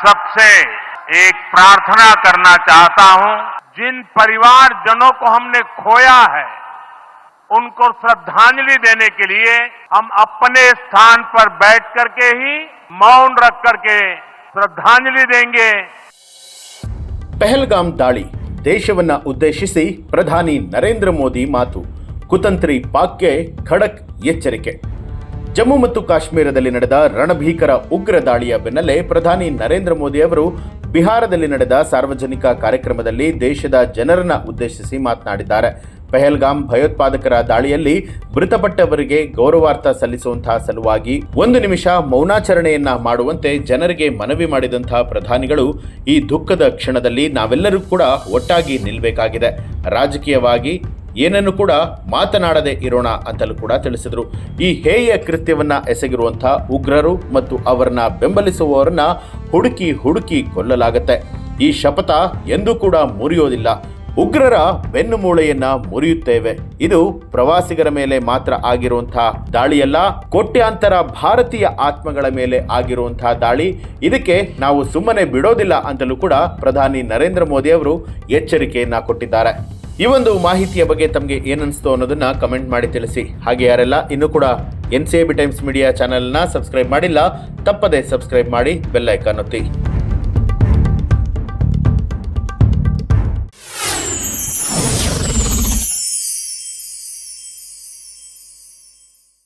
सबसे एक प्रार्थना करना चाहता हूं, जिन परिवारजनों को हमने खोया है उनको श्रद्धांजलि देने के लिए हम अपने स्थान पर बैठ करके ही मौन रख करके श्रद्धांजलि देंगे। ಪಹಲ್ಗಾಮ್ ದಾಳಿ, ದೇಶವನ್ನ ಉದ್ದೇಶಿಸಿ ಪ್ರಧಾನಿ ನರೇಂದ್ರ ಮೋದಿ ಮಾತು, ಕುತಂತ್ರಿ ಪಾಕ್ಗೆ ಖಡಕ್ ಎಚ್ಚರಿಕೆ. ಜಮ್ಮು ಮತ್ತು ಕಾಶ್ಮೀರದಲ್ಲಿ ನಡೆದ ರಣಭೀಕರ ಉಗ್ರ ದಾಳಿಯ ಬೆನ್ನಲ್ಲೇ ಪ್ರಧಾನಿ ನರೇಂದ್ರ ಮೋದಿ ಅವರು ಬಿಹಾರದಲ್ಲಿ ನಡೆದ ಸಾರ್ವಜನಿಕ ಕಾರ್ಯಕ್ರಮದಲ್ಲಿ ದೇಶದ ಜನರನ್ನ ಉದ್ದೇಶಿಸಿ ಮಾತನಾಡಿದ್ದಾರೆ. ಪಹಲ್ಗಾಮ್ ಭಯೋತ್ಪಾದಕರ ದಾಳಿಯಲ್ಲಿ ಮೃತಪಟ್ಟವರಿಗೆ ಗೌರವಾರ್ಥ ಸಲ್ಲಿಸುವಂತಹ ಸಲುವಾಗಿ 1 ನಿಮಿಷ ಮೌನಾಚರಣೆಯನ್ನ ಮಾಡುವಂತೆ ಜನರಿಗೆ ಮನವಿ ಮಾಡಿದಂತಹ ಪ್ರಧಾನಿಗಳು ಈ ದುಃಖದ ಕ್ಷಣದಲ್ಲಿ ನಾವೆಲ್ಲರೂ ಕೂಡ ಒಟ್ಟಾಗಿ ನಿಲ್ಲಬೇಕಾಗಿದೆ, ರಾಜಕೀಯವಾಗಿ ಏನನ್ನು ಕೂಡ ಮಾತನಾಡದೆ ಇರೋಣ ಅಂತಲೂ ಕೂಡ ತಿಳಿಸಿದರು. ಈ ಹೇಯ ಕೃತ್ಯವನ್ನ ಎಸಗಿರುವಂತಹ ಉಗ್ರರು ಮತ್ತು ಅವರನ್ನ ಬೆಂಬಲಿಸುವವರನ್ನ ಹುಡುಕಿ ಕೊಲ್ಲಲಾಗತ್ತೆ. ಈ ಶಪಥ ಎಂದೂ ಕೂಡ ಮುರಿಯೋದಿಲ್ಲ. ಉಗ್ರರ ಬೆನ್ನು ಮೂಳೆಯನ್ನ ಮುರಿಯುತ್ತೇವೆ. ಇದು ಪ್ರವಾಸಿಗರ ಮೇಲೆ ಮಾತ್ರ ಆಗಿರುವಂತಹ ದಾಳಿಯಲ್ಲ, ಕೋಟ್ಯಾಂತರ ಭಾರತೀಯ ಆತ್ಮಗಳ ಮೇಲೆ ಆಗಿರುವಂತಹ ದಾಳಿ. ಇದಕ್ಕೆ ನಾವು ಸುಮ್ಮನೆ ಬಿಡೋದಿಲ್ಲ ಅಂತಲೂ ಕೂಡ ಪ್ರಧಾನಿ ನರೇಂದ್ರ ಮೋದಿ ಅವರು ಎಚ್ಚರಿಕೆಯನ್ನ ಕೊಟ್ಟಿದ್ದಾರೆ. ಈ ಒಂದು ಮಾಹಿತಿಯ ಬಗ್ಗೆ ತಮಗೆ ಏನನ್ನಿಸ್ತು ಅನ್ನೋದನ್ನ ಕಮೆಂಟ್ ಮಾಡಿ ತಿಳಿಸಿ. ಹಾಗೆ ಯಾರೆಲ್ಲ ಇನ್ನೂ ಕೂಡ NCAB ಟೈಮ್ಸ್ ಮೀಡಿಯಾ ಚಾನೆಲ್ನ ಸಬ್ಸ್ಕ್ರೈಬ್ ಮಾಡಿಲ್ಲ, ತಪ್ಪದೆ ಸಬ್ಸ್ಕ್ರೈಬ್ ಮಾಡಿ, ಬೆಲ್ ಐಕಾನ್ ಒತ್ತಿ.